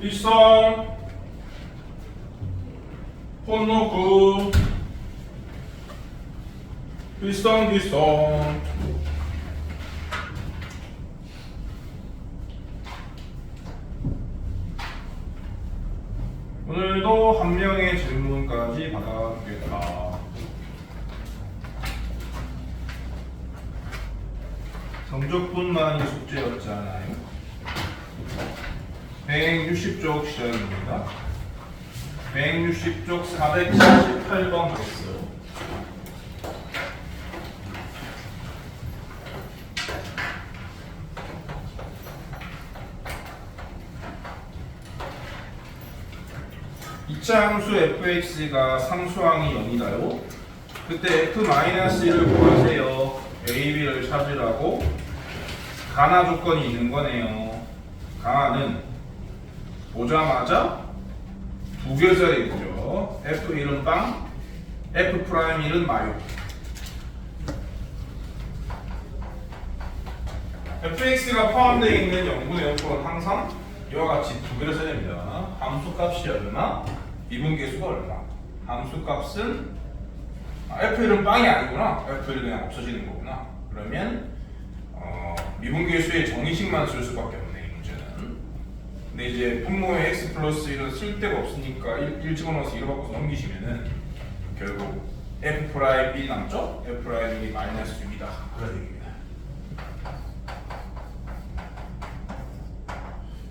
일성 혼노구 일성 오늘도 한 명의 질문까지 받아보겠다. 성적분만이 숙제였잖아요. 160쪽 시작입니다. 160쪽 478번 보겠어요. 이차 함수 fx가 상수항이 0이다요. 그때 f-1을 구하세요. a, b를 찾으라고 가나 조건이 있는 거네요. 가나는 보자마자 두 계절이 있죠. f1은 빵, f'1은 마요. fx가 포함되어 있는 영분의 요법은 항상 이와 같이 두 개를 써야 됩니다. 함수값이 얼마, 미분계수가 얼마. 함수값은 f1은 빵이 아니구나. f1은 그냥 없어지는 거구나. 그러면 미분계수의 정의식만 쓸 수밖에 없네, 이 문제는. 근데 이제 분모에 x 플러스 1은 쓸 데가 없으니까 1 집어넣어서 1로 바꿔서 넘기시면은 결국 f'1 남죠? f'1이 마이너스 6이다. 그런 얘기입니다.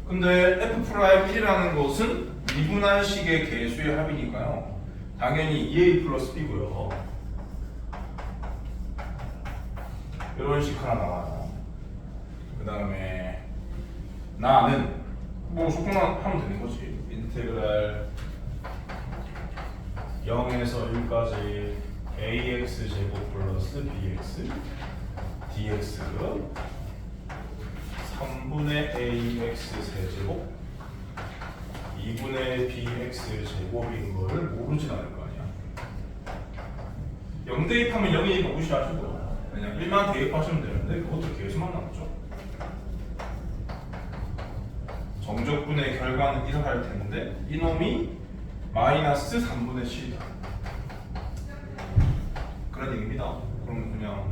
근데 f'1이라는 것은 미분한 식의 개수의 합이니까요. 당연히 2a 플러스 b고요. 이런 식 하나 나와요. 그 다음에 나는 뭐 조금만 하면 되는 거지. 인테그랄 0에서 1까지 ax 제곱 플러스 bx dx 3분의 ax 세제곱 2분의 bx 제곱인 거를 모르진 않을 거 아니야. 0 대입하면 0이니까 무시하시고요. 그냥 1만 대입하시면 되는데 그것도 계수만 남죠. 정적분의 결과는 이렇할 텐데 이놈이 마이너스 3분의 7이다. 그런 얘기입니다. 그럼 그냥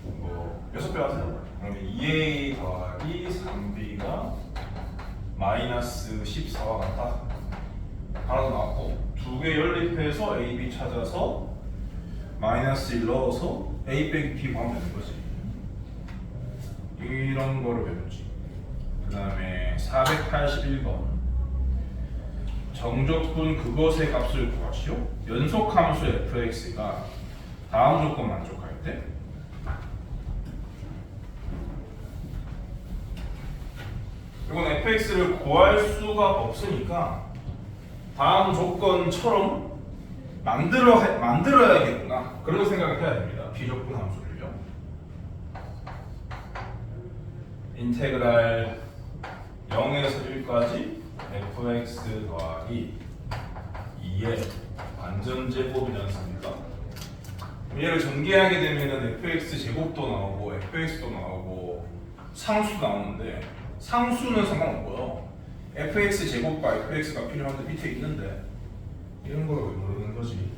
뭐 6배 하세요. 그러면 2a 더하기 3b가 마이너스 14와 같다. 하나 더 나왔고 두 개 연립해서 a, b 찾아서 마이너스 1 넣어서 a 빼기 b 구하면 되는 거지. 이런 거를 배웠지. 그 다음에 481번 정적분 그것의 값을 구하시오. 연속함수 fx가 다음 조건 만족할 때 이건 fx를 구할 수가 없으니까 다음 조건처럼 만들어야겠구나. 그런 생각을 해야 됩니다. 비적분 함수를요. 인테그랄 0에서 1까지 fx 더하기 2의 완전제곱이지 않습니까? 얘를 전개하게 되면 fx 제곱도 나오고 fx도 나오고 상수도 나오는데 상수는 상관없고요. fx 제곱과 fx가 필요한데 밑에 있는데 이런 걸 왜 모르는 거지?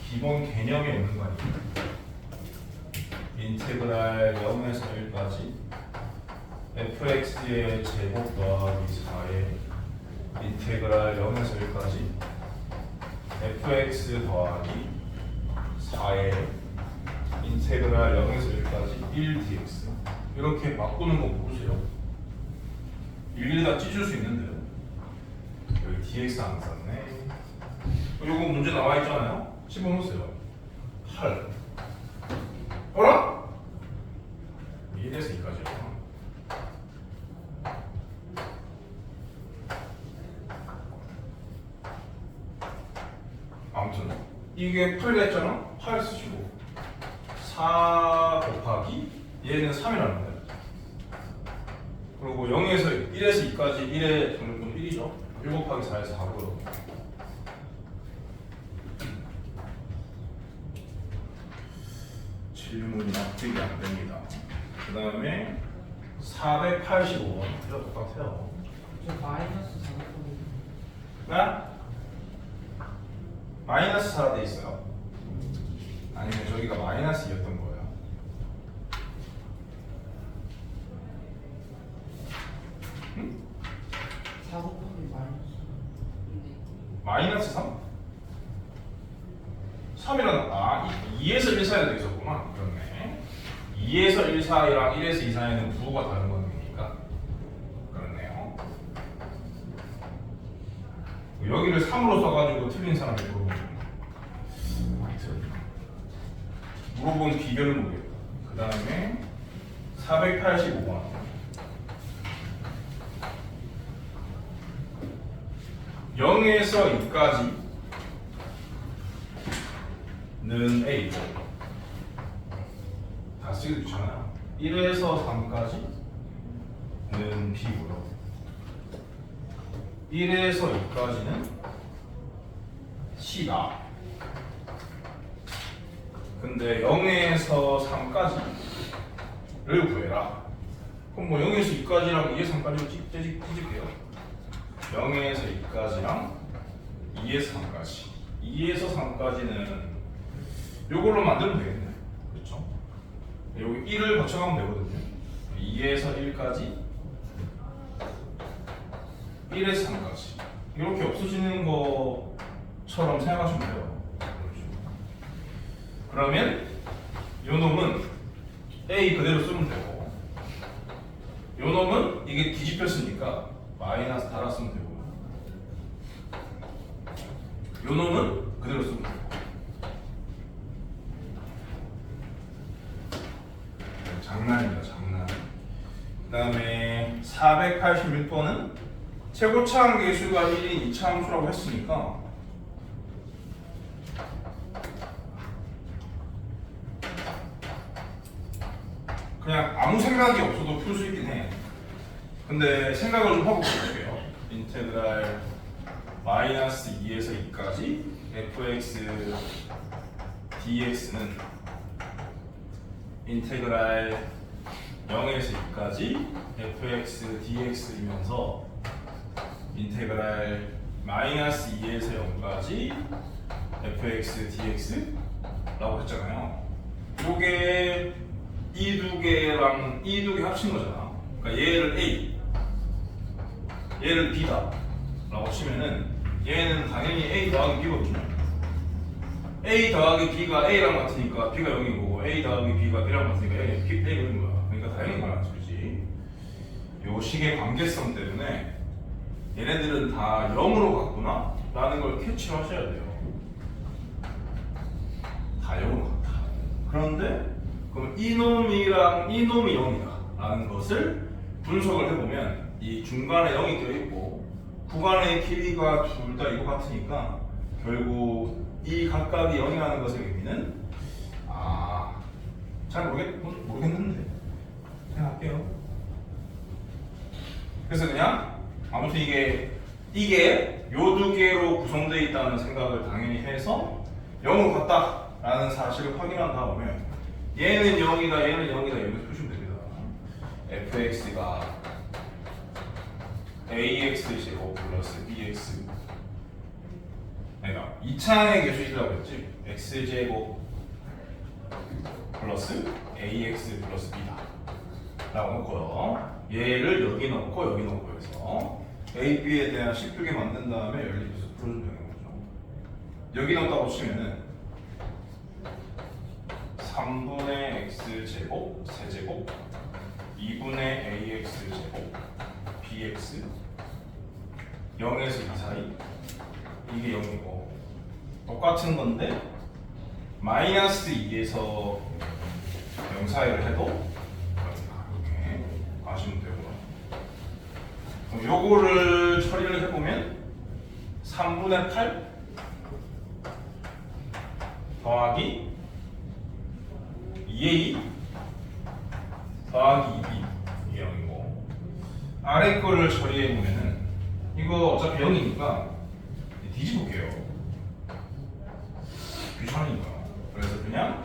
기본 개념이 없는 거 아니에요? 인테그랄 0에서 1까지 fx의 제곱 더하기 4의 인테그랄 0에서 1까지 fx 더하기 4의 인테그랄 0에서 1까지 1dx 이렇게 바꾸는 거 모르세요? 일일이 다 찢을 수 있는데요. 여기 dx 안 썼네. 요거 문제 나와 있잖아요. 집어넣으세요. 8 어라? 1에서 2까지요. 아무튼 이게 8이 했잖아? 8 쓰시고 4 곱하기 얘는 3이라는 거예요. 그리고 0에서 1에서 2까지 1의 정적분 1이죠. 1 곱하기 4에서 4고요. 질문이 납득이 안 됩니다. 그 다음에 485번. 이거 똑같아요. 저 마이너스 4번. 나 마이너스 4가 돼 있어요. 아니면 저기가 마이너스였던 거예요. 응? 4 곱하기 마이너스. 마이너스 3? 3이라는 2에서 1 사이에 돼 있었구나. 그렇네. 2에서 1 사이랑 1에서 2 사이는 부호가 다른 거니까 그렇네요. 여기를 3으로 써가지고 틀린 사람이 물어본 비결을 모르겠다. 그 다음에 485번. (0에서 2까지는 A고) 다 쓰기도 좋잖아요. 1에서 3까지는 B고요. 1에서 2까지는 C다. 근데 0에서 3까지를 구해라. 그럼 뭐 0에서 2까지랑 2에서 3까지로 찢을게요. 0에서 2까지랑 2에서 3까지. 2에서 3까지는 이걸로 만들면 되겠네. 그렇죠? 여기 1을 거쳐가면 되거든요. 2에서 1까지, 1에서 3까지. 이렇게 없어지는 것처럼 생각하시면 돼요. 그러면 요 놈은 A 그대로 쓰면 되고, 요 놈은 이게 뒤집혔으니까 마이너스 달았으면 되고, 요 놈은 그대로 쓰면 되고. 장난입니다, 장난. 그 다음에 486번은 최고차항 계수가 1인 이차함수라고 했으니까 그냥 아무 생각이 없어도 풀 수 있긴 해. 근데 생각을 좀 하고 볼게요. 인테그랄 마이너스 2에서 2까지 fx dx는 인테그랄 0에서 2까지 fx dx이면서 인테그랄 마이너스 2에서 0까지 fx dx라고 했잖아요. 이게 이 두 개랑 이 두 개 합친 거잖아. 그러니까 얘를 A, 얘를 B다 라고 치면은 얘는 당연히 A 더하기 B거든요. A 더하기 B가 A랑 같으니까 B가 0인 거고, A 더하기 B가 B랑 같으니까 A가 0인 거야. 그러니까 당연히 말하지, 그렇지? 요 식의 관계성 때문에 얘네들은 다 0으로 갔구나 라는 걸 캐치를 하셔야 돼요. 다 0으로 갔다. 그런데 그럼 이 놈이랑 이 놈이 0이다 라는 것을 분석을 해보면 이 중간에 0이 껴있고 구간의 길이가 둘 다 이거 같으니까 결국 이 각각이 0이라는 것의 의미는 잘 모르겠는데 생각할게요. 그래서 그냥 아무튼 이게 요 두 개로 구성되어 있다는 생각을 당연히 해서 0으로 갔다 라는 사실을 확인한 다음에 얘는 0이다 얘는 0이다 이렇게 표시면 됩니다. fx가 ax 제곱 플러스 bx, 내가 2차항의 계수식이라고 했지. x 제곱 플러스 ax 플러스 b다 라고 놓고요. 얘를 여기 넣고 여기 넣고 해서 a, b에 대한 식두개 만든 다음에 연립해서 풀어주면 되는 거죠. 여기 넣었다고 치면은 3분의 x제곱 세제곱 2분의 ax제곱 bx 0에서 2 사이 이게 0이고, 똑같은 건데 마이너스 2에서 0 사이를 해도 이렇게 아시면 되고요. 그럼 요거를 처리를 해보면 3분의 8 더하기 2a 더하기 2b 이게 0이고, 아래 거를 처리해 보면은 이거 어차피 0이니까 뒤집을게요. 귀찮으니까. 그래서 그냥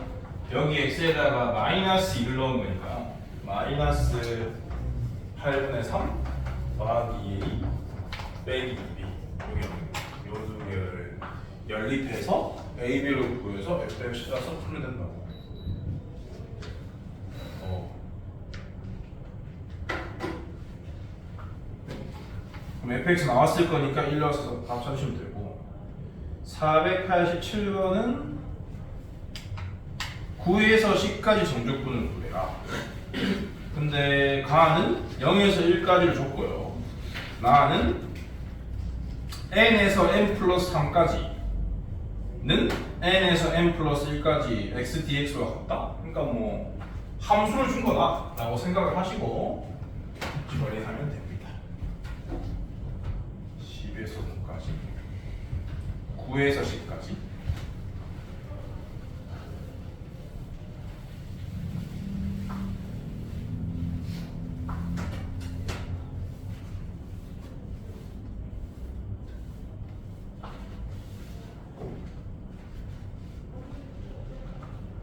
여기 x에다가 마이너스 2를 넣은 거니까 마이너스 8분의 3 더하기 2 빼기 2b 여기 요두 개를 연립해서 AB를 구해서 FX가 풀면 된다고. 그럼 FX 나왔을 거니까 1 넣어서 답 찾으시면 되고 487번은 9에서 10까지 정적분을 구해라. 근데 가는 0에서 1까지를 줬고요. 나는 n에서 n 플러스 3까지는 n에서 n 플러스 1까지 x dx와 같다? 그러니까 뭐 함수를 준 거다 라고 생각을 하시고 처리하면 됩니다. 10에서 9까지 9에서 10까지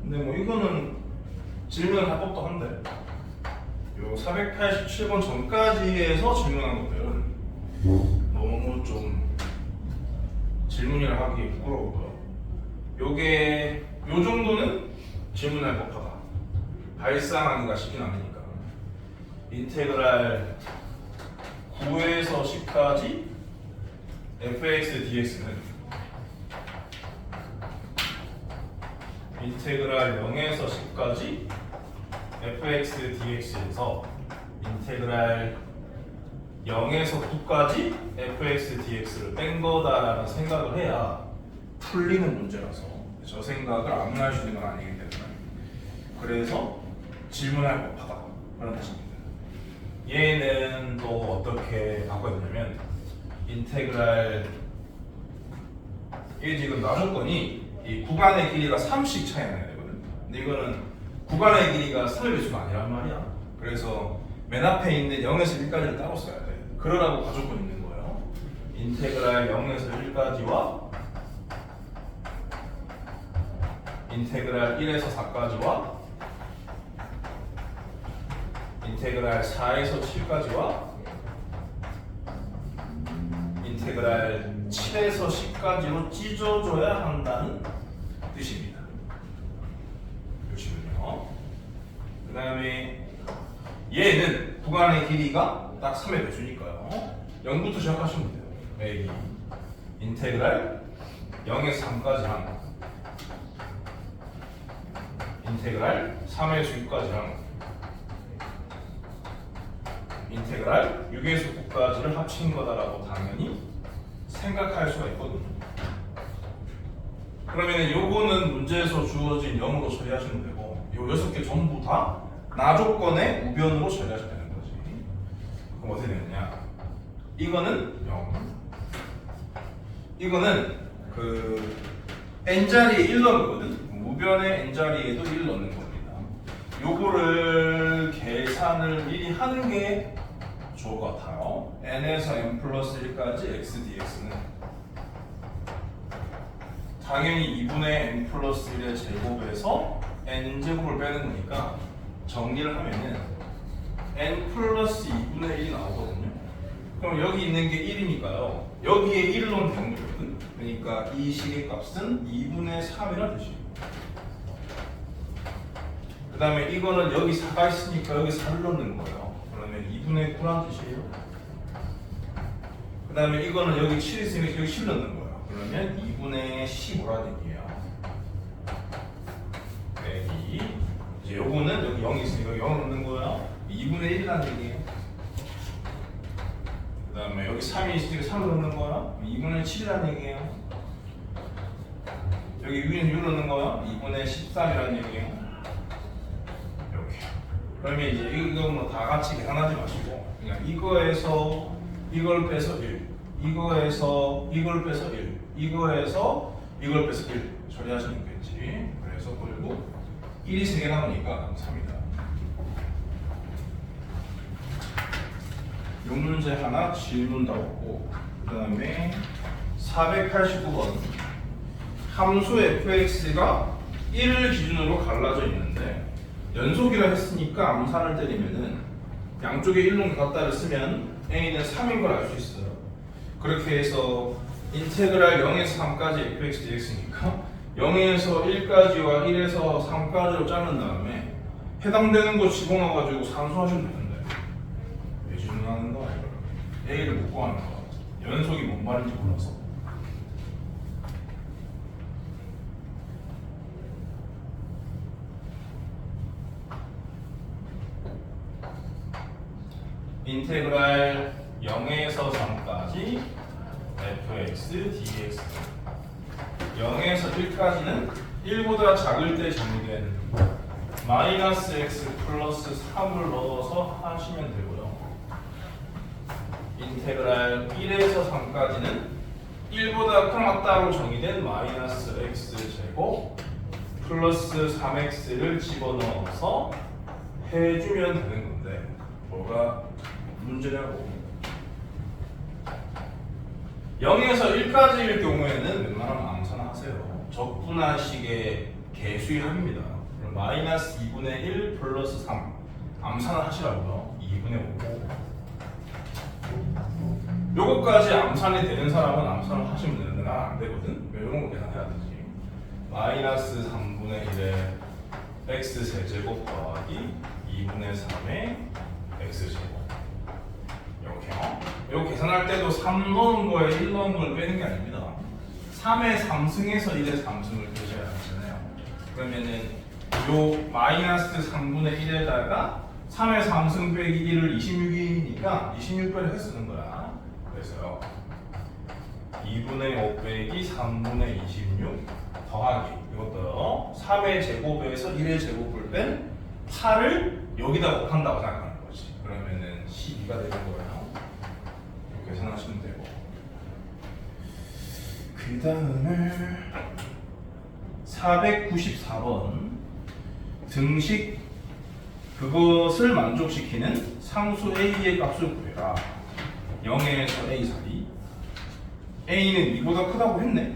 근데 뭐 이거는 질문할 법도 한데 요 487번 전까지에서 질문한 것들은 너무 좀 질문이라 하기 부끄러워요. 요게 요 정도는 질문할 법하다. 발상하기가 쉽진 않으니까. 인테그랄 9에서 10까지 fx dx는 인테그랄 0에서 10까지 fx dx에서 인테그랄 0에서 9까지 fx dx를 뺀 거다라는 생각을 해야 풀리는 문제라서 저 생각을 아무나 할 수 있는 건 아니기 때문에 그래서 질문할 법하다 그런 뜻입니다. 얘는 또 어떻게 바꿔야 되냐면 인테그랄 이게 지금 나조건이 이 구간의 길이가 3씩 차이 나야 되거든. 근데 이거는 구간의 길이가 3의 배수가 아니란 말이야. 그래서 맨 앞에 있는 0에서 1까지를 따로 써야 돼. 그러라고 가족권 있는 거예요. 인테그랄 0에서 1까지와 인테그랄 1에서 4까지와 인테그랄 4에서 7까지와 인테그랄 7에서 10까지로 찢어줘야 한다는 뜻입니다. 보시면요. 그 다음에 얘는 구간의 길이가 딱 3의 배수니까요. 0부터 시작하시면 돼요. A 인테그랄 0에서 3까지랑 인테그랄 3에서 6까지랑 인테그랄 6에서 9까지를 합친 거다라고 당연히 생각할 수가 있거든요. 그러면 요거는 문제에서 주어진 0으로 처리하시면 되고 요 6개 전부 다 나조건의 우변으로 처리하시면 되는 거지. 그럼 어떻게 되느냐? 이거는 0 이거는 그 n자리에 1 넣는 거거든. 우변의 n자리에도 1 넣는 겁니다. 요거를 계산을 미리 하는 게 좋을 것 같아요. n에서 n 플러스 1까지 x dx는 당연히 2분의 n 플러스 1의 제곱에서 n제곱을 빼는 거니까 정리를 하면은 n 플러스 2분의 1이 나오거든요. 그럼 여기 있는 게 1이니까요. 여기에 1을 넣으면 되는 거거든. 그러니까 이 식의 값은 2분의 3이라는 뜻이에요. 그 다음에 이거는 여기 4가 있으니까 여기 4를 넣는 거예요. 그러면 2분의 9라는 뜻이에요. 그 다음에 이거는 여기 7이 있으니까 여기 10 넣는 거예요. 그러면 2분의 15라는 얘기예요. 빼기 이제 요거는 여기 0이 있으니까 0을 넣는 거예요. 2분의 1이라는 얘기예요. 그 다음에 여기 3이 있으니까 3을 넣는 거예요. 2분의 7이라는 얘기예요. 여기 위에는 6을 넣는 거예요. 2분의 13이라는 얘기예요. 그러면 이제 이거는 다 같이 계산하지 마시고 그냥 이거에서 이걸 빼서 1 이거에서 이걸 빼서 1 이거에서 이걸 빼서 1 처리하시면 되겠지. 그래서 그리고 1이 3개 남으니까 3이다. 요 문제 하나 질문 다 없고 그 다음에 489번 함수 fx가 1을 기준으로 갈라져 있는데 연속이라 했으니까 암산을 때리면은 양쪽에 1놈 같다를 쓰면 a는 3인 걸 알 수 있어요. 그렇게 해서 인테그랄 0에서 3까지 fx dx니까 0에서 1까지와 1에서 3까지로 자른 다음에 해당되는 거 집어넣어가지고 산수하시면 되는데 왜 집어넣는 거야 이거? a를 못 구하는 거. 연속이 뭔 말인지 몰라서. 인테그랄 0에서 3까지 fx dx 0에서 1까지는 1보다 작을 때 정의된 마이너스 x 플러스 3을 넣어서 하시면 되고요. 인테그랄 1에서 3까지는 1보다 크나따로 정의된 마이너스 x 제곱 플러스 3x를 집어넣어서 해주면 되는 건데 뭐가 문제냐고. 0에서 1까지일 경우에는 웬만하면 암산을 하세요. 적분한식의 개수합입니다. 마이너스 2분의 1 플러스 3 암산을 하시라고요. 2분의 5. 요거까지 암산이 되는 사람은 암산을 하시면 되는데 난 안 되거든. 왜 이런 거 계산해야 되지? 마이너스 3분의 1의 x 세제곱 더하기 2분의 3의 x 제곱. 이렇게요. 이거 계산할 때도 3 넣은 거에 1 넣은 걸 빼는 게 아닙니다. 3의 3승에서 1의 3승을 빼셔야 하잖아요. 그러면은 요 마이너스 3분의 1에다가 3의 3승 빼기 1을 26이니까 26배를 해쓰는 거야. 그래서요 2분의 5 빼기 3분의 26 더하기 이것도요 3의 제곱에서 1의 제곱을 뺀 8을 여기다 곱한다고 생각하는 거지. 그러면은 12가 되는 거예요. 이렇게 계산하시면 되고 그 다음에 494번 등식 그것을 만족시키는 상수 a의 값을 구해라. 0에서 a 사이. a는 2보다 크다고 했네.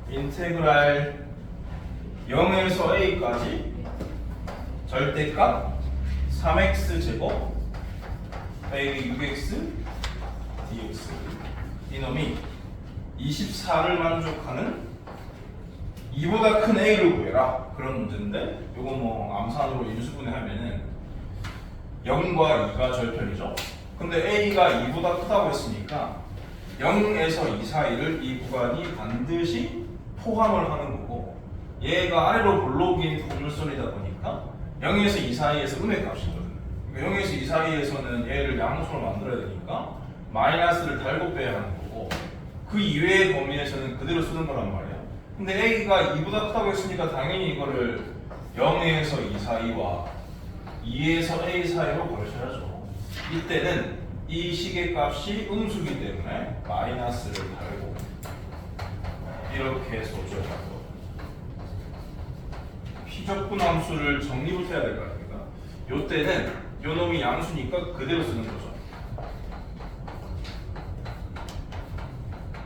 인테그랄 0에서 a까지 절대값 3x 제곱 빼기 6x dx 이놈이 24를 만족하는 2보다 큰 a를 구해라. 그런 문제인데 이거 뭐 암산으로 인수분해 하면은 0과 2가 절편이죠. 근데 a가 2보다 크다고 했으니까 0에서 2 사이를 이 구간이 반드시 포함을 하는 거고 얘가 아래로 볼록인 포물선이다 보니까 0에서 2 사이에서 음의 값이거든요. 그러니까 0에서 2 사이에서는 얘를 양수로 만들어야 되니까 마이너스를 달고 빼야 하는 거고 그 이외의 범위에서는 그대로 쓰는 거란 말이야. 근데 a가 2보다 크다고 했으니까 당연히 이거를 0에서 2 사이와 2에서 a 사이로 걸으셔야죠. 이때는 이 식의 값이 음수기 때문에 마이너스를 달고 이렇게 소지하고 피적분 함수를 정리부터 해야 될 거 아닙니까? 요때는 요 놈이 양수니까 그대로 쓰는 거죠.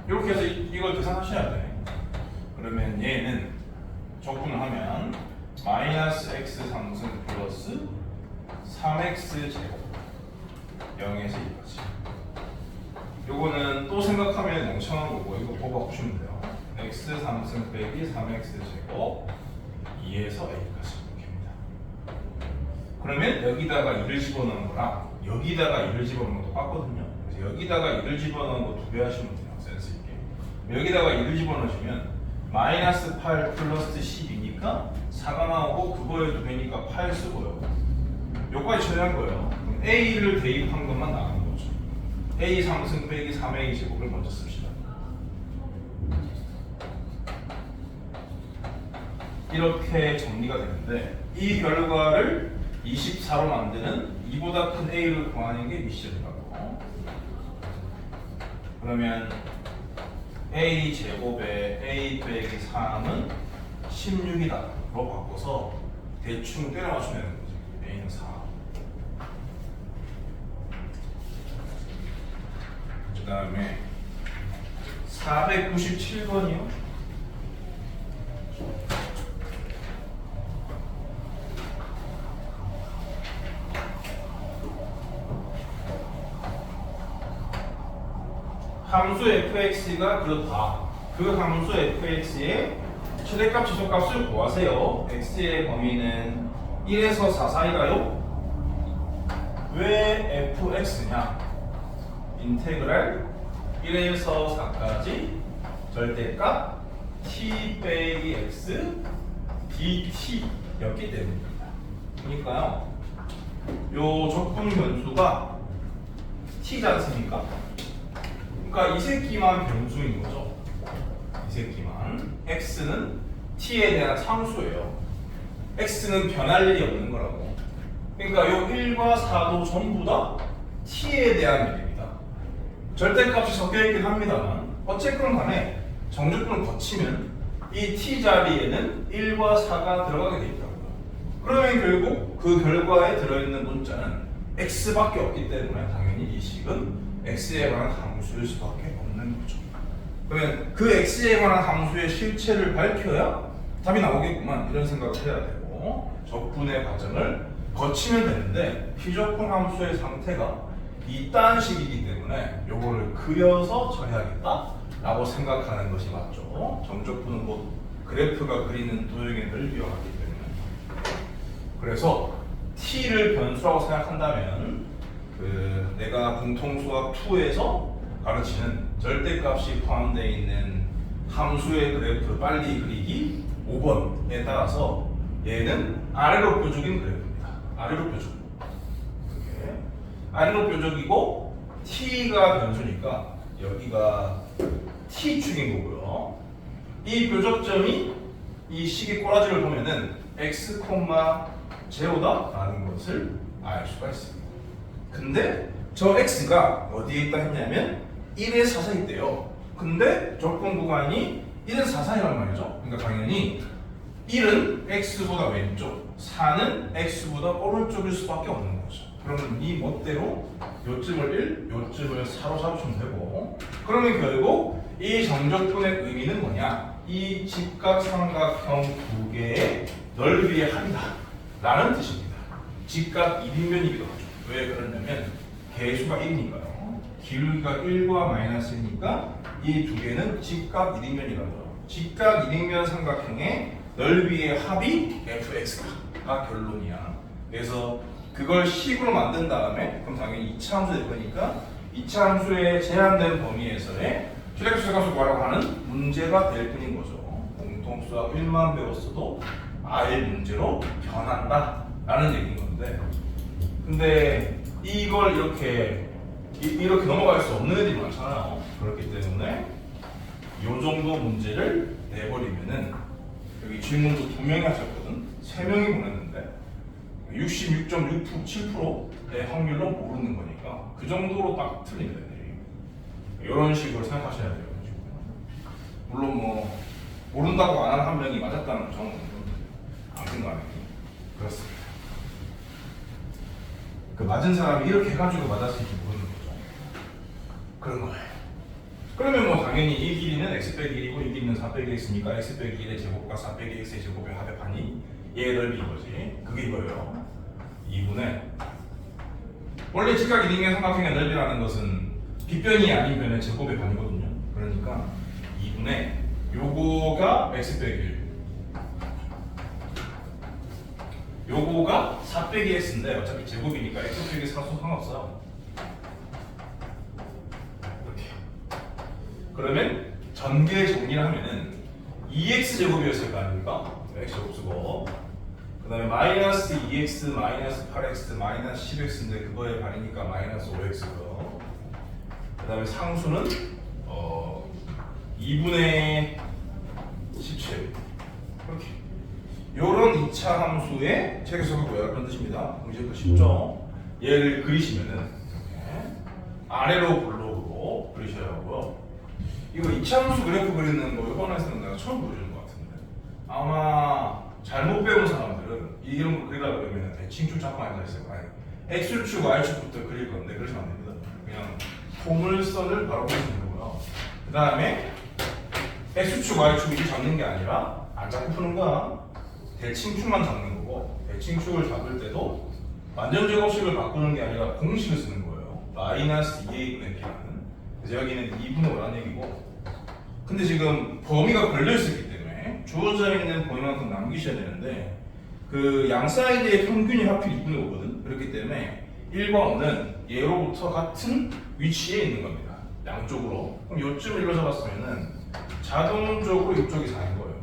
이렇게 해서 이걸 계산하셔야 돼. 그러면 얘는 적분을 하면 마이너스 x 3승 플러스 3x 제곱 0에서 2까지. 요거는 또 생각하면 멍청한 거고 이거 보고 바꾸시면 돼요. x 3승 빼기 3x 제곱 2에서 a까지 이렇게입니다. 그러면 여기다가 2를 집어넣은 거랑 여기다가 2를 집어넣은 거 똑같거든요. 그래서 여기다가 2를 집어넣은 거 2배 하시면 돼요. 센스 있게. 여기다가 2를 집어넣으시면 마이너스 8 플러스 12니까 4가 나오고 그거에 2배니까 8 쓰고요. 요까지 처리한 거예요. 그럼 a를 대입한 것만 나가는 거죠. a 3승 빼기 3a 제곱을 먼저 씁시다. 이렇게 정리가 되는데 이 결과를 24로 만드는 2보다 큰 a를 구하는 게 미션이라고. 그러면 a 제곱에 a 빼기 3은 16이다 로 바꿔서 대충 때려 맞추면 되는 거지. a는 4. 그 다음에 497번이요. 함수 fx가 그렇다. 그 함수 fx의 최대값 지속값을 구하세요. x의 범위는 1에서 4 사이가요? 왜 fx냐? 인테그랄 1에서 4까지 절대값 t 빼기 x dt였기 때문입니다. 그러니까요, 요 적분 변수가 t지 않습니까? 그러니까 이 새끼만 변수인 거죠. 이 새끼만. x는 t에 대한 상수예요. x는 변할 일이 없는 거라고. 그러니까 요 1과 4도 전부 다 t에 대한 일입니다. 절대값이 섞여있긴 합니다만 어쨌건 간에 정적분을 거치면 이 t 자리에는 1과 4가 들어가게 돼 있다고요. 그러면 결국 그 결과에 들어있는 문자는 x밖에 없기 때문에 당연히 이 식은 x에 관한 함수일 수밖에 없는 거죠. 그러면 그 x에 관한 함수의 실체를 밝혀야 답이 나오겠구만, 이런 생각을 해야 되고 적분의 과정을 거치면 되는데 피적분 함수의 상태가 이딴 식이기 때문에 요거를 그려서 처리하겠다 라고 생각하는 것이 맞죠. 정적분은 곧 그래프가 그리는 도형의 넓이와 같기 때문에. 그래서 t를 변수라고 생각한다면 내가 공통수학 2에서 가르치는 절대값이 포함되어 있는 함수의 그래프 빨리 그리기 5번에 따라서 얘는 아래로 뾰족인 그래프입니다. 아래로 뾰족. 이렇게 아래로 뾰족이고 t가 변수니까 여기가 t축인 거고요. 이 뾰족점이 이 식의 꼬라지를 보면은 x, 제로다 라는 것을 알 수가 있습니다. 근데 저 x가 어디에 있다 했냐면 1에 4 사이 있대요. 근데 적분 구간이 1에서 4 사이란 말이죠. 그러니까 당연히 1은 x보다 왼쪽, 4는 x보다 오른쪽일 수밖에 없는 거죠. 그러면 이 멋대로 요점을 1, 요점을 4로 잡으시면 되고, 그러면 결국 이 정적분의 의미는 뭐냐? 이 직각삼각형 두 개의 넓이의 합이다 라는 뜻입니다. 직각 1인면이기도 하죠. 왜 그러냐면 개수가 1이니까요. 기울기가 1과 마이너스니까 이 두 개는 직각 1인면이라고요. 직각 1인면 삼각형의 넓이의 합이 fx가 결론이야. 그래서 그걸 식으로 만든 다음에 그럼 당연히 2차 함수 될 거니까 2차 함수의 제한된 범위에서의 최대값 최소값을 구하라고 하는 문제가 될 뿐인 거죠. 공통수학 1만 배웠어도 아예 문제로 변한다 라는 얘기인 건데, 근데 이걸 이렇게 넘어갈 수 없는 애들이 많잖아요. 그렇기 때문에 이 정도 문제를 내버리면은, 여기 질문도 2명이 하셨거든. 3명이 보냈는데 66.7%의 확률로 모르는 거니까 그 정도로 딱 틀립니다. 이런 식으로 생각하셔야 돼요. 물론 뭐 모른다고 안 하는 한 명이 맞았다는 점은 아무튼 간에 그렇습니다. 그 맞은 사람이 이렇게 해가지고 맞았을지 모르는 거죠. 그런 거예요. 그러면 뭐 당연히 이 길이는 x 빼기 1이고 이 길이는 4 빼기 x니까 x 빼기 1의 제곱과 4 빼기 x의 제곱의 합의 얘의 넓이인 거지. 그게 이거예요. 2분의 원래 직각 1인면 삼각형의 넓이라는 것은 빗변이 아닌 변의 제곱의 반이거든요. 그러니까 2분의 요거가 x 빼기 1, 요거가 4 빼기 x인데 어차피 제곱이니까 x 빼기 4도 상관없어요. 이렇게. 그러면 전개 정리를 하면은 2x 제곱이었을 거 아닙니까? x 제곱 쓰고 그 다음에 마이너스 2x 마이너스 8x 마이너스 10x인데 그거의 반이니까 마이너스 5x고요. 그 다음에 상수는 2분의 17 이렇게. 요런 2차 함수의 최소값을 구하라 그런 뜻입니다. 이제부터 쉽죠? 얘를 그리시면은 이렇게 아래로 블록으로 그리셔야 하고요. 이거 2차 함수 그래프 그리는 거 이번에서는 내가 처음 보여주는 것 같은데, 아마 잘못 배운 사람들은 이런 거 그리려고 그러면 대칭축 잡고 앉아있어요. 아니, X축, Y축부터 그릴 건데 그러시면 안 됩니다. 그냥 포물선을 바로 그리시는 거고요. 그 다음에 x축, y축 이 잡는 게 아니라 안 잡고 푸는 거야. 대칭축만 잡는 거고, 대칭축을 잡을 때도 완전 제곱식을 바꾸는 게 아니라 공식을 쓰는 거예요. 마이너스 2a분의 b라는. 그래서 여기는 2분의 5라는 얘기고, 근데 지금 범위가 걸려있었기 때문에 주어져 있는 범위만큼 남기셔야 되는데 그 양 사이드의 평균이 하필 2분의 5거든. 그렇기 때문에 1과 5는 얘로부터 같은 위치에 있는 겁니다. 양쪽으로. 그럼 요쯤 일로 잡았으면은 자동적으로 이쪽이 4인 거예요.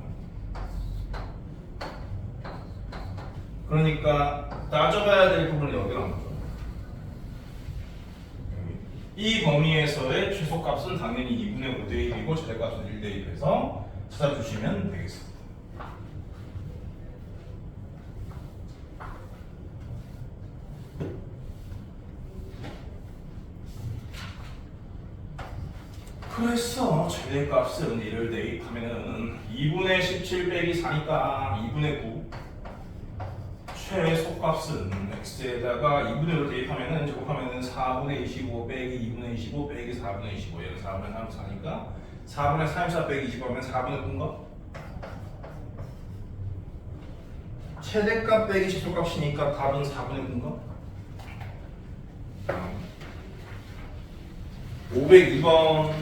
그러니까 따져봐야 될 부분은 여기로 한 거죠. 이 범위에서의 최소값은 당연히 2분의 5대 1이고 최대값은 1대 1에서 찾아주시면 되겠습니다. 그래서 최대값은 1을 대입하면은 2분의 17 빼기 4니까 2분의 9. 최소값은 x에다가 2분의 5를 대입하면은 제곱하면은 4분의 25 빼기 2분의 25 빼기 4분의 25. 얘는 4분의 34니까 4분의 34 빼기 25 하면 4분의 9인가? 최대값 빼기 최소값이니까 답은 4분의 9인가? 502번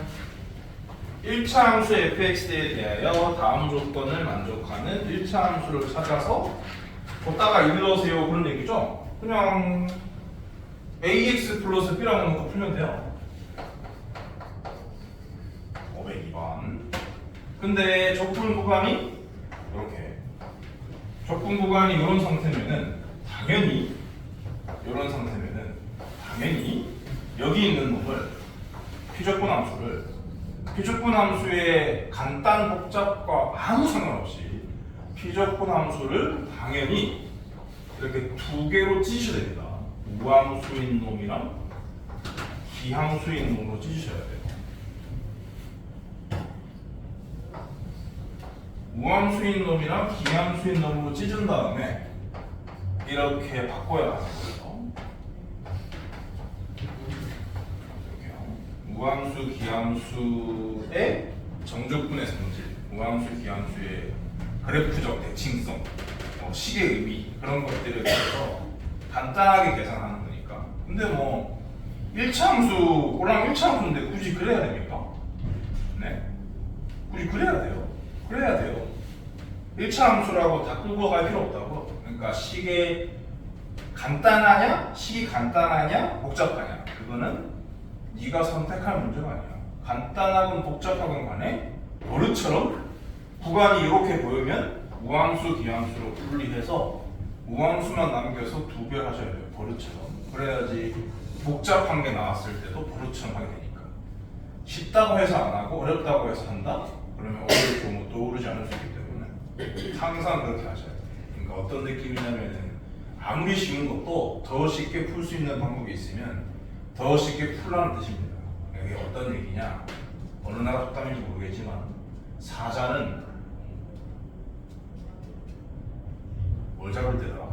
1차 함수 fx에 대하여 다음 조건을 만족하는 1차 함수를 찾아서 걷다가 일러세요 그런 얘기죠? 그냥 ax 플러스 b라고 놓고 풀면 돼요. 502번. 근데 적분 구간이 이렇게 적분 구간이 이런 상태면은 당연히 여기 있는 놈을 피적분 함수의 간단 복잡과 아무 상관없이 피적분 함수를 당연히 이렇게 두 개로 찢으셔야 됩니다. 우함수인 놈이랑 기함수인 놈으로 찢으셔야 돼요. 우함수인 놈이랑 기함수인 놈으로 찢은 다음에 이렇게 바꿔야 하는 거예요. 우함수, 기함수의 정적분의 성질, 우함수, 기함수의 그래프적 대칭성, 식의 의미 그런 것들에 대해서 간단하게 계산하는 거니까. 근데 뭐 1차 함수, 꼴랑 1차 함수인데 굳이 그래야 됩니까? 네? 굳이 그래야 돼요. 1차 함수라고 다 끌고 갈 필요 없다고. 그러니까 식이 간단하냐, 복잡하냐, 그거는 네가 선택할 문제가 아니야. 간단하건 복잡하건 간에 버릇처럼 구간이 이렇게 보이면 우함수, 기함수로 분리해서 우함수만 남겨서 두 배 하셔야 돼요. 버릇처럼. 그래야지 복잡한 게 나왔을 때도 버릇처럼 하게 되니까. 쉽다고 해서 안 하고 어렵다고 해서 한다? 그러면 어려울 경우 떠오르지 않을 수 있기 때문에 항상 그렇게 하셔야 돼요. 그러니까 어떤 느낌이냐면은 아무리 쉬운 것도 더 쉽게 풀 수 있는 방법이 있으면 더 쉽게 풀라는 뜻입니다. 이게 어떤 얘기냐? 어느 나라 속담인지 모르겠지만 사자는 뭘 잡을 때더라?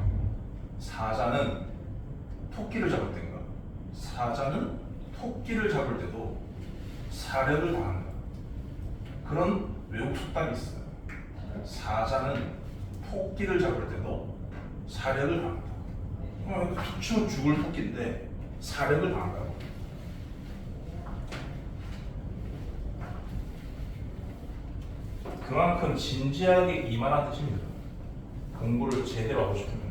사자는 토끼를 잡을 때인가? 사자는 토끼를 잡을 때도 사력을 다한다. 그런 외국 속담이 있어요. 사자는 토끼를 잡을 때도 사력을 다한다. 툭 치면 죽을 토끼인데 사력을 다한다고. 그만큼 진지하게 임하라는 뜻입니다. 공부를 제대로 하고 싶으면.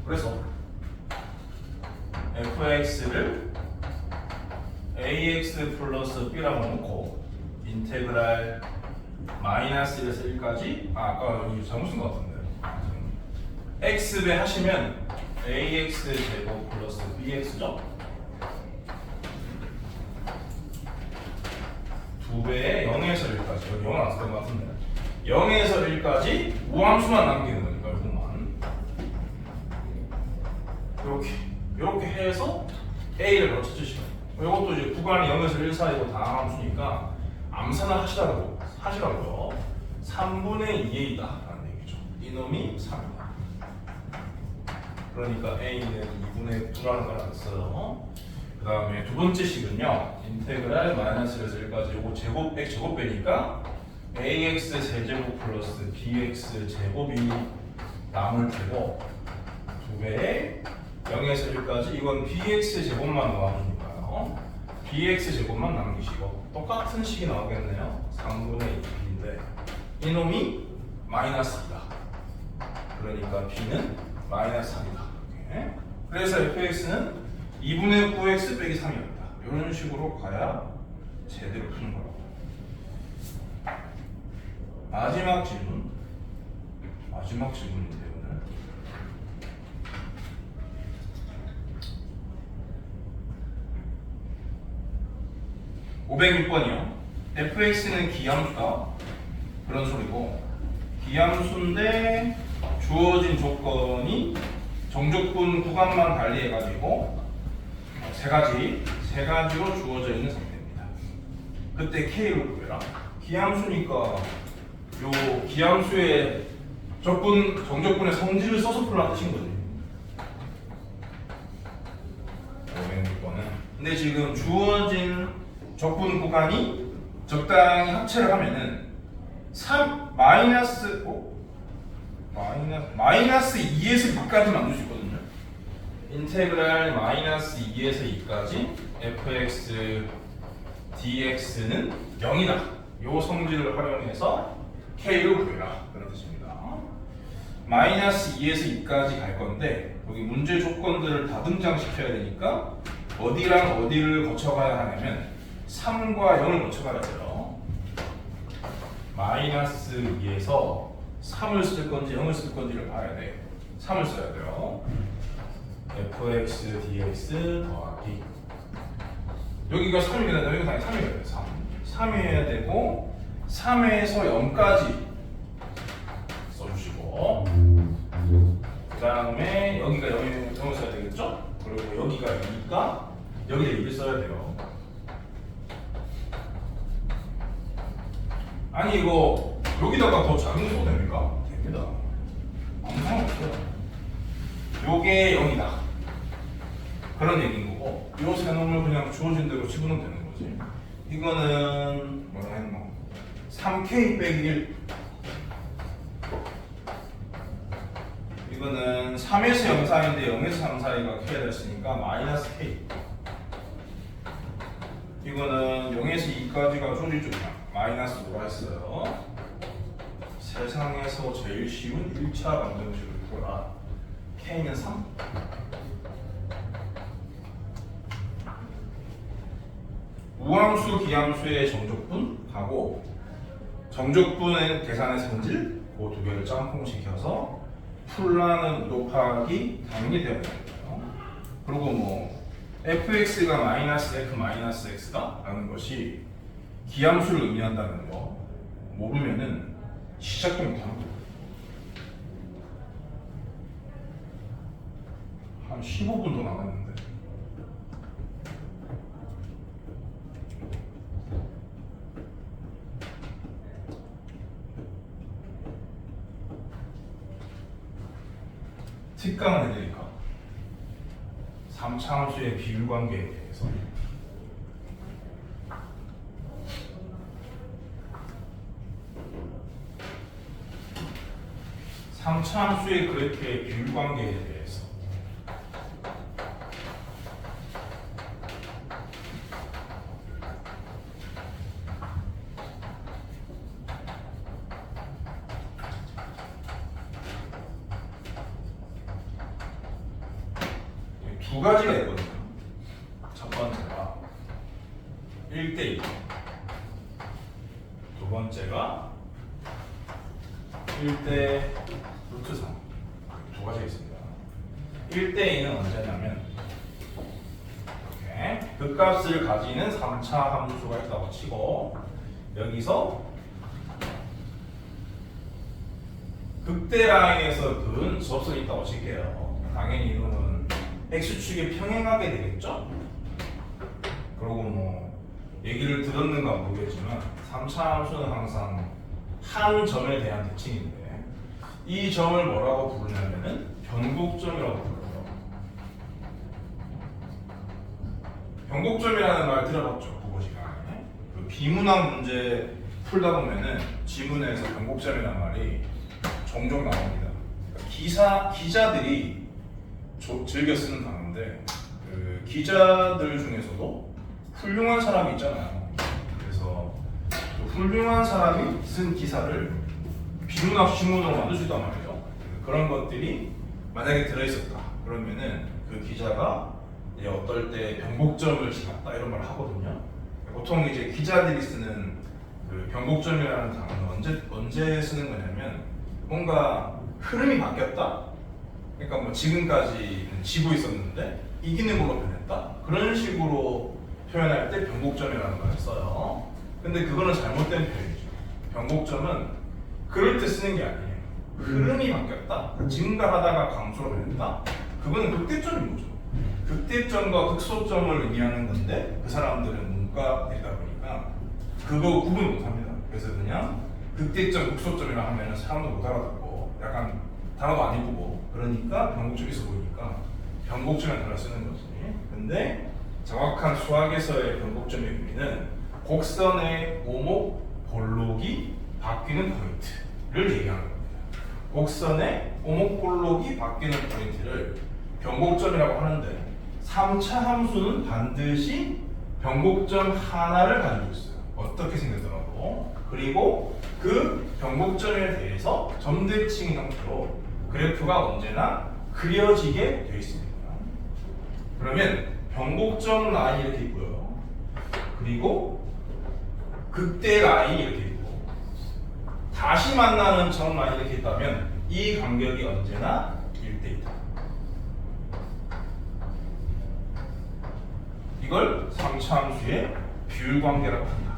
그래서 fx를 ax 플러스 b라고 놓고 인테그랄 마이너스 1에서 1까지 아까 여기 잘못 쓴 것 같은데 x배 하시면 ax 제곱 플러스 bx죠? 2배에 0에서 1까지 여기 0은 안 썼던 것 같은데 0에서 1까지 우함수만 남기는 거니까 이것만 이렇게 해서 a를 바로 찾으시면 이것도 이제 구간이 0에서 1 사이고 다함수니까 암산을 하시라고요. 3분의 2에 있다 라는 얘기죠. 이놈이 3이다. 그러니까 a는 2분의 9라는 걸 알았어요. 그 다음에 두 번째 식은요. 인테그랄 마이너스에서 1까지 요거 제곱 x 제곱배니까 ax 세제곱 플러스 bx 제곱이 남을 테고 두 배에 0에서 1까지 이건 bx 제곱만 나와주니까요. bx 제곱만 남기시고 똑같은 식이 나오겠네요. 3분의 2b인데 이놈이 마이너스이다. 그러니까 b는 마이너스 3이다. 그래서 fx는 2분의 9x 빼기 3이었다. 이런 식으로 가야 제대로 푸는 거라고. 마지막 질문인데요. 오늘 506번이요. fx는 기함수다. 그런 소리고 기함수인데 주어진 조건이 정적분 구간만 달리해가지고 세 가지로 주어져 있는 상태입니다. 그때 K를 구해라. 기함수니까 요 기함수의 정적분의 성질을 써서 풀라 뜻인 거지. 506번은 근데 지금 주어진 적분 구간이 적당히 합체를 하면은 3 마이너스 2에서 2까지 만들 수 있거든요. 인테그랄 마이너스 2에서 2까지 fx dx는 0이다. 요 성질을 활용해서 k를 구해라. 그런 뜻입니다. 마이너스 2에서 2까지 갈 건데 여기 문제 조건들을 다 등장시켜야 되니까 어디랑 어디를 거쳐가야 하냐면 3과 0을 거쳐가야 돼요. 마이너스 2에서 3을 쓸 건지 0을 쓸 건지를 봐야 돼. 3을 써야 돼요. fx dx 더하기 여기가 3이거든요. 여기가 당연히 3이어야 돼요. 3이어야 되고 3에서 0까지 써주시고 그 다음에 여기가 0을 써야 되겠죠? 그리고 여기가 2니까 여기다 2를 써야 돼요. 아니 이거 여기다가 더 작은 거 써도 됩니까? 됩니다. 아무 상관없어요. 요게 0이다. 그런 얘기인 거고 요 세 놈을 그냥 주어진 대로 집어넣으면 되는 거지. 이거는 뭐라 했노? 3k 빼기 1 이거는 3에서 0 사이인데 0에서 3 사이가 k가 됐으니까 마이너스 k 이거는 0에서 2까지가 조질 쪽이야. 마이너스 5가 했어요. 세상에서 제일 쉬운 1차 방정식을 풀어라. k는 3 우함수, 기함수의 정적분 하고 정적분의 계산의 성질 그 두 개를 짬뽕시켜서 풀라는 곱하기 당연히 되어야 되고요. 그리고 뭐 fx가 마이너스 f 마이너스 x다 라는 것이 기함수를 의미한다는 거 모르면은 시작도 못하는 거예요. 한 15분 더 남았는데 특강을 해드릴까? 3차 함수의 비율 관계에 대해서. 삼차 함수의 그래프의 비율 관계에 대해서. 두 가지가 있거든요. 첫 번째가 1대2, 두 번째가 1대 루트 3. 두 가지가 있습니다. 1대2는 언제냐면 이렇게 극값을 가지는 3차 함수가 있다고 치고 여기서 극대 라인에서 그은 접선이 있다고 칠게요. 당연히 이거는 x축에 평행하게 되겠죠? 그리고 뭐 얘기를 들었는가 모르겠지만 3차 함수는 항상 한 점에 대한 대칭인데 이 점을 뭐라고 부르냐면은 변곡점이라고 불러요. 변곡점이라는 말 들어봤죠? 국어 시간에. 그 비문학 문제 풀다 보면은 지문에서 변곡점이라는 말이 종종 나옵니다. 그러니까 기자들이 즐겨 쓰는 단어인데 그 기자들 중에서도 훌륭한 사람이 있잖아요. 그래서 그 훌륭한 사람이 쓴 기사를 비문학 신문으로 만들 수 있단 말이죠. 그런 것들이 만약에 들어있었다 그러면은 그 기자가 이제 어떨 때 변곡점을 지났다 이런 말 하거든요. 보통 이제 기자들이 쓰는 그 변곡점이라는 단어는 언제 쓰는 거냐면 뭔가 흐름이 바뀌었다. 그러니까 뭐 지금까지는 지고 있었는데 이기는 걸로 변했다. 그런 식으로 표현할 때 변곡점이라는 걸 써요. 근데 그거는 잘못된 표현이죠. 변곡점은 그럴 때 쓰는 게 아니에요. 흐름이 바뀌었다. 증가 하다가 감소로 변했다. 그거는 극대점인 거죠. 극대점과 극소점을 의미하는 건데 그 사람들은 문과이다 보니까 그거 구분 못합니다. 그래서 그냥 극대점, 극소점이라 하면은 사람도 못 알아듣고 약간 단어도 안 이쁘고 그러니까 변곡점이 있어 보이니까 변곡점을 달라 쓰는 거지. 근데 정확한 수학에서의 변곡점의 의미는 곡선의 오목, 볼록이 바뀌는 포인트를 얘기하는 겁니다. 곡선의 오목, 볼록이 바뀌는 포인트를 변곡점이라고 하는데 3차 함수는 반드시 변곡점 하나를 가지고 있어요. 어떻게 생겼더라도. 그리고 그 변곡점에 대해서 점대칭 형태로 그래프가 언제나 그려지게 되어 있습니다. 그러면 변곡점 라인이 이렇게 있고요. 그리고 극대 라인이 이렇게 있고 다시 만나는 점 라인이 이렇게 있다면 이 간격이 언제나 1대1이다. 이걸 3차 함수의 비율 관계라고 한다.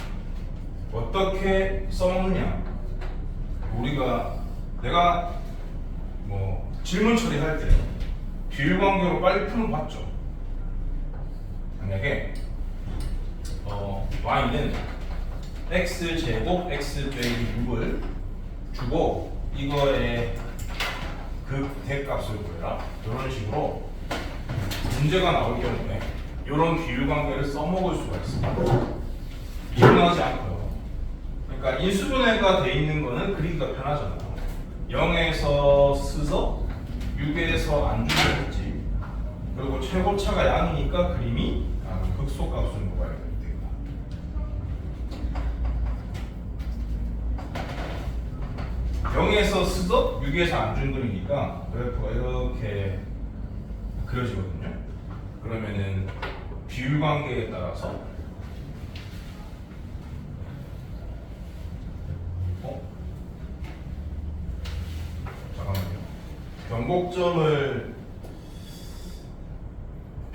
어떻게 써먹느냐? 내가 뭐 질문 처리할 때 비율 관계로 빨리 푸는 거 봤죠? 만약에 y는 x제곱 x 빼기 6을 주고 이거의 극대값을 구해라 이런 식으로 문제가 나올 경우에 이런 비율 관계를 써먹을 수가 있습니다. 이용하지 않고요. 그러니까 인수분해가 돼 있는 거는 그리기가 편하잖아요. 0에서 스서 6에서 안주겠지. 그리고 최고차가 양이니까 그림이 극소값을 먹어야 됩니다. 영에서 스서 6에서 안준 그림이니까 그래프가 이렇게 그려지거든요. 그러면은 비율 관계에 따라서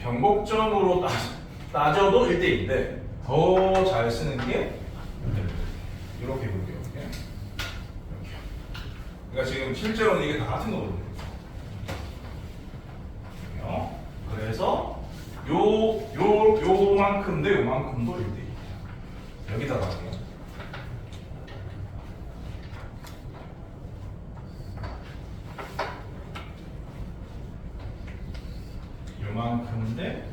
변곡점으로 따져도 1대1인데 더 잘 쓰는 게 이렇게 볼게요. 이렇게. 그러니까 지금 실제로는 이게 다 같은 거거든요. 그래서 요만큼도 요만큼도 1대1이에요. 여기다가 할게요. 요만큼 대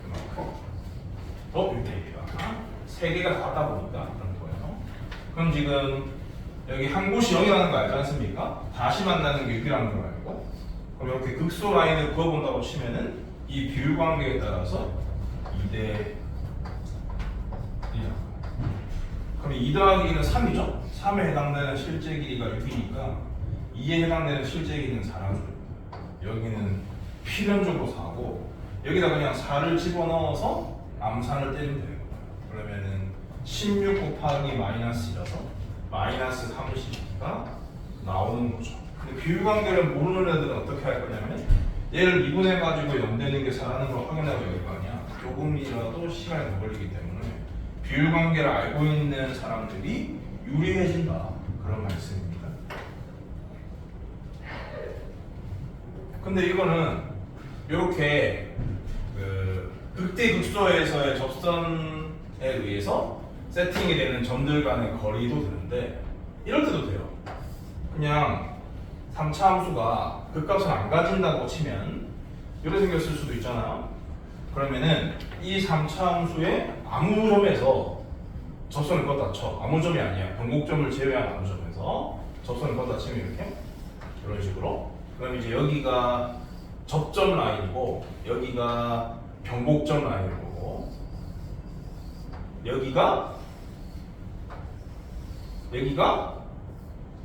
요만큼 더 1대1이다. 세 개가 다 같다 보니까 그런 거예요. 그럼 지금 여기 한 곳이 0이라는 거 알지 않습니까? 다시 만나는 게 6이라는 걸 알고 그럼 이렇게 극소 라인을 그어본다고 치면은 이 비율 관계에 따라서 2대 1이다. 그럼 2 더하기 2는 3이죠? 3에 해당되는 실제 길이가 6이니까 2에 해당되는 실제 길이는 4라는 거예요. 여기는 필연적으로 4고 여기다 그냥 4를 집어넣어서 암산을 때리면 되는 거예요. 그러면은 16 곱하기 마이너스 2라서 마이너스 30가 나오는 거죠. 근데 비율 관계를 모르는 애들은 어떻게 할 거냐면 얘를 미분해 가지고 0 되는 게 4라는 걸 확인하고 여길 거 아니야. 조금이라도 시간이 더 걸리기 때문에 비율 관계를 알고 있는 사람들이 유리해진다 그런 말씀입니다. 근데 이거는 이렇게 극대 극소에서의 접선에 의해서 세팅이 되는 점들 간의 거리도 되는데 이럴 때도 돼요. 그냥 3차 함수가 극값을 안 가진다고 치면 이렇게 생겼을 수도 있잖아요. 그러면은 이 3차 함수의 아무 점에서 접선을 껐다 쳐. 아무 점이 아니야. 변곡점을 제외한 아무 점에서 접선을 껐다 치면 이렇게 이런 식으로. 그럼 이제 여기가 접점 라인이고 여기가 변곡점 라인일 거고 여기가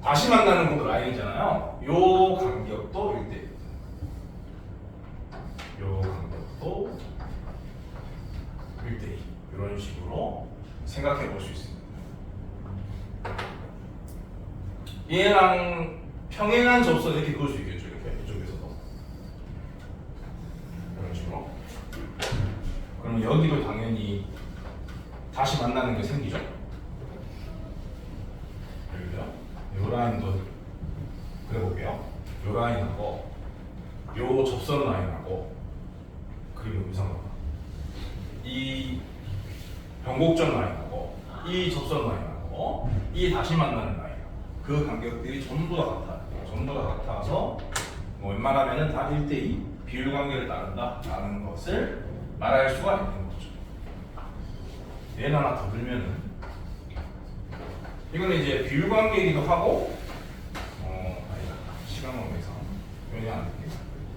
다시 만나는 곳 라인이잖아요. 요 간격도 1대1. 요 간격도 1대2. 이런 식으로 생각해 볼 수 있습니다. 얘랑 평행한 접선 이렇게 그을 수 있겠죠. 이렇게 이쪽에서도. 이런 식으로. 그럼 여기도 당연히 다시 만나는 게 생기죠. 요 라인도 그려볼게요. 요 라인하고 요 접선 라인하고 그리고 이상하다. 이 변곡점 라인하고 이 접선 라인하고 이 다시 만나는 라인 그 간격들이 전부 다 같아요. 전부 다 같아서 뭐 웬만하면은 다 1대2 비율 관계를 따른다라는 것을 말할 수가 있는 거죠. 얘는 하나 더 들면은 이거는 이제 비율 관계이기도 하고 아니다. 시간 관계상 여기 안 될게요.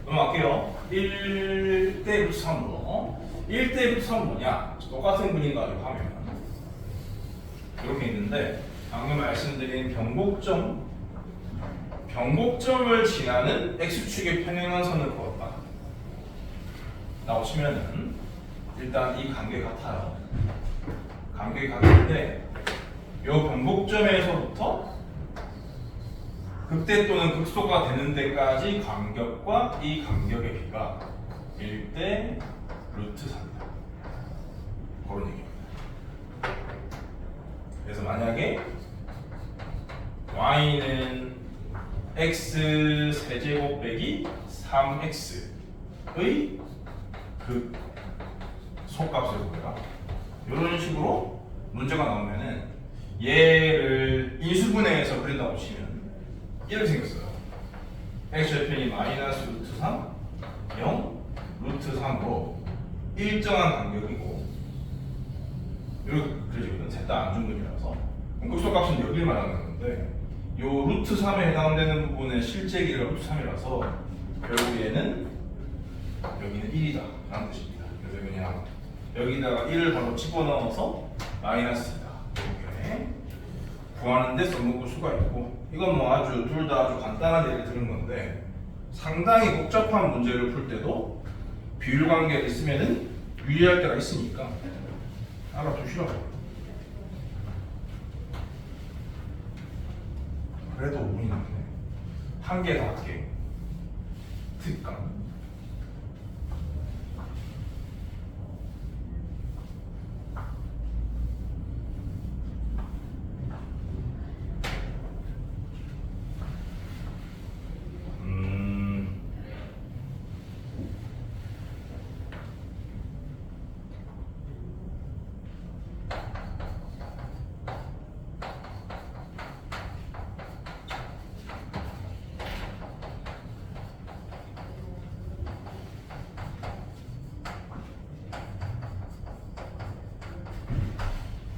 넘어갈게요. 1대 루트 3으로 1대 루트 3은 뭐냐? 똑같은 그림 가지고 하면 이렇게 있는데 방금 말씀드린 변곡점을 지나는 x축의 평행한 선을 그었다 라고 치면은 일단 이 관계 같아요. 관계 같은데 이 변곡점에서부터 극대 또는 극소가 되는 데까지 간격과 이 간격의 비가 1대 루트 3이다. 그런 얘기입니다. 그래서 만약에 y는 x 세제곱 빼기 3x의 극소값을 구해라. 이런 식으로 문제가 나오면은 얘를 인수분해해서 그린다고 치면 이렇게 생겼어요. x좌편이 마이너스 루트 3, 0, 루트 3으로 일정한 간격이고 이렇게 그려지거든. 셋 다 안중근이라서 극소값은 여기를 말하는 건데 요 루트 3에 해당되는 부분의 실제 길이가 루트 3이라서 결국 얘는 여기는 1이다 라는 뜻입니다. 그래서 그냥 여기다가 1을 바로 집어넣어서 마이너스다 이렇게 구하는데 써먹을 수가 있고 이건 뭐 아주 둘 다 아주 간단한 예를 들은 건데 상당히 복잡한 문제를 풀 때도 비율 관계를 쓰면은 유리할 때가 있으니까 알아두시라고. 그래도 5분이 남네. 한 개 다 할게. 특강.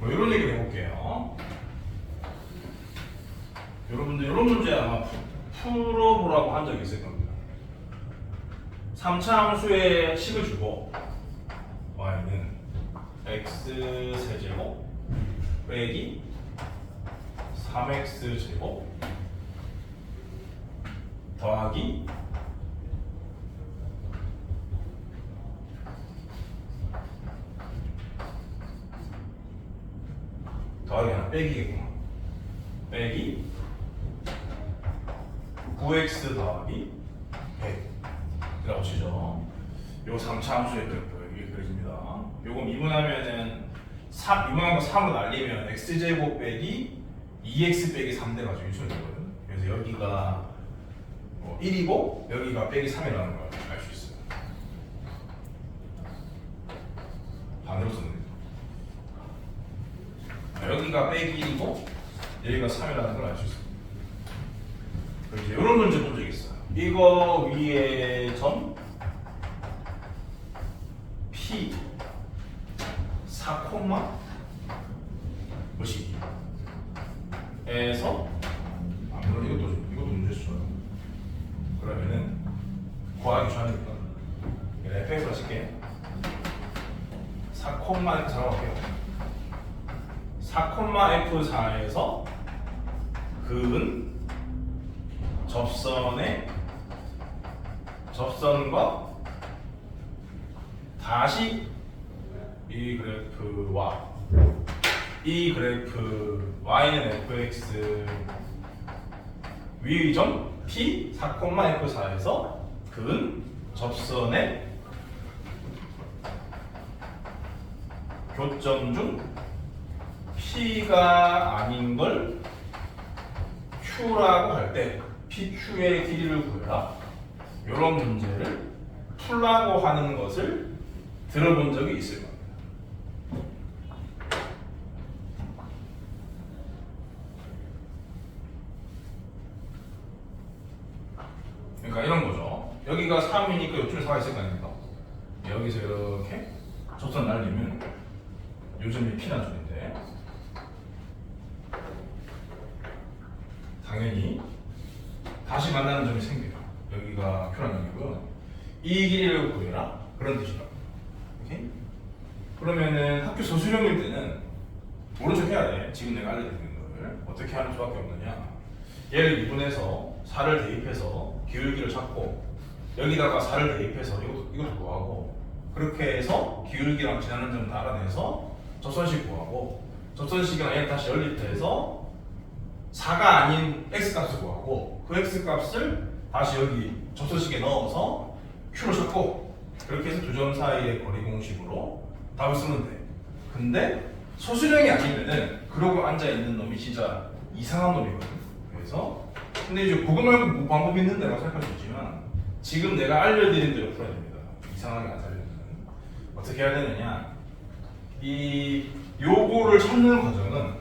뭐 이런 얘기를 해볼게요. 여러분들 이런 문제 아마 풀어보라고 한 적이 있을 겁니다. 3차 함수의 식을 주고 y는 x 세제곱 빼기 3x 제곱 더하기 하나 빼기겠구나. 빼기 9x 더하기 100 이라고 치죠. 요 3차 함수의 여기 그려집니다. 요거 미분하면은 3, 이만한 거 3으로 날리면 x제곱 빼기 2x 빼기 3 돼가지고 유출이 되거든. 그래서 여기가 1이고 여기가 빼기 3이라는 걸 알 수 있어요. 반대로 썼네. 여기가 빼기 1이고 여기가 3이라는 걸 알 수 있습니다. 이제 이런 문제 본 적 있어요. 이거 위에 점 P 4, 뭐시기 에서 물론 이것도 문제 써요. 그러면은 구하기 좋아하니까 fx로 칠게. 4, F4 할게요. 4, F4에서 그은 접선과 다시 이 그래프와 이 그래프 y는 fx 위의 점 p 4, F4에서 그은 접선의 교점 중 p가 아닌 걸 q라고 할 때 pq의 길이를 구해라. 이런 문제를 풀라고 하는 것을 들어본 적이 있을 겁니다. 그러니까 이런 거죠. 여기가 3이니까 이쪽에 4가 있을 거 아닙니까? 여기서 이렇게 접선 날리면 요점이 P란 소리인데 당연히 다시 만나는 점이 생겨요. 여기가 Q라는 얘기고요. 이 길이를 구해라. 그런 뜻이라고. 오케이? 그러면은 학교 서술형일 때는 모른 척 해야 돼. 지금 내가 알려드리는 걸 어떻게 하는 수밖에 없느냐. 얘를 미분해서 4를 대입해서 기울기를 찾고 여기다가 4를 대입해서 이것도 구하고 그렇게 해서 기울기랑 지나는 점을 알아내서 접선식 구하고 접선식이랑 얘를 다시 연립해서 4가 아닌 x값을 구하고 그 x값을 다시 여기 접선식에 넣어서 q로 찾고 그렇게 해서 두 점 사이의 거리 공식으로 답을 쓰면 돼. 근데 서술형이 아니면은 그러고 앉아있는 놈이 진짜 이상한 놈이거든. 그래서 근데 이제 그거 말고 뭐 방법이 있는데라고 생각할 수 있지만 지금 내가 알려드린 대로 풀어야 됩니다. 이상하게 안 살려면 어떻게 해야 되느냐, 이 요거를 찾는 과정은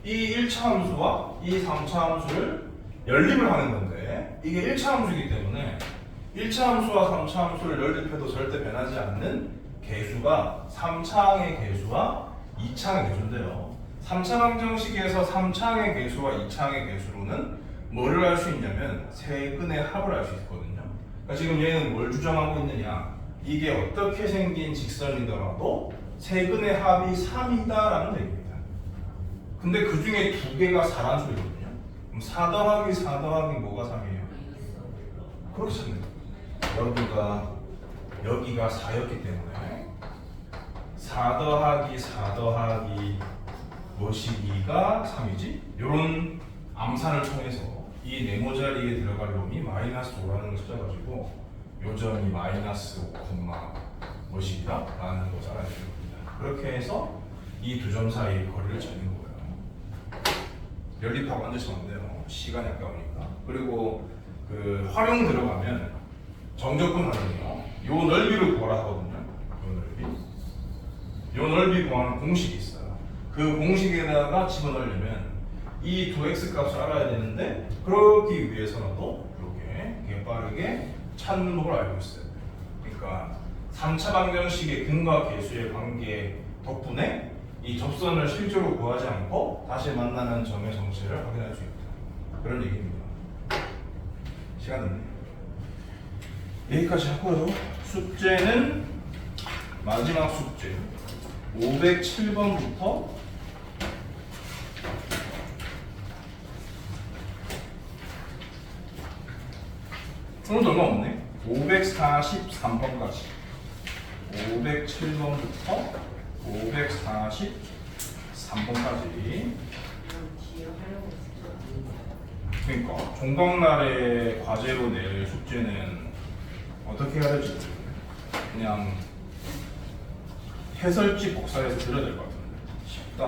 이 1차 함수와 이 3차 함수를 연립을 하는 건데 이게 1차 함수이기 때문에 1차 함수와 3차 함수를 연립해도 절대 변하지 않는 개수가 3차항의 개수와 2차항의 개수인데요. 3차 방정식에서 3차항의 개수와 2차항의 개수로는 뭐를 알 수 있냐면 세 근의 합을 알 수 있거든요. 그러니까 지금 얘는 뭘 주장하고 있느냐, 이게 어떻게 생긴 직선이더라도 세 근의 합이 3이다라는 얘기입니다. 근데 그 중에 두 개가 4라는 소리거든요. 그럼 4 더하기 4 더하기 뭐가 3이에요? 그렇게 찾는 거예요. 여기가 4였기 때문에 4 더하기 4 더하기 뭐시기가 3이지? 이런 암산을 통해서 이 네모 자리에 들어갈 놈이 마이너스 5라는 걸 찾아가지고 요 점이 마이너스 5, 뭐시기다? 라는 것을 알아내는 겁니다. 그렇게 해서 이 두 점 사이의 거리를 찾는 거예요. 연립하고 앉으시면 안 돼요. 시간이 아까우니까. 그리고 그 활용 들어가면 정적분 활용이요. 요 넓이를 구하라 하거든요. 요 넓이 구하는 공식이 있어요. 그 공식에다가 집어넣으려면 이 두 x 값을 알아야 되는데 그러기 위해서라도 이렇게 빠르게 찾는 법을 알고 있어요. 그러니까 3차 방정식의 근과 계수의 관계 덕분에 이 접선을 실제로 구하지 않고 다시 만나는 점의 정체를 확인할 수 있다. 그런 얘기입니다. 시간은 여기까지 하고요. 숙제는 마지막 숙제 507번부터 오늘도 얼마 없네. 543번까지 507번부터 543번까지. 그러니까 종강날에 과제로 낼 숙제는 어떻게 해야 될지 그냥 해설지 복사해서 들어야 될 것 같은데 10단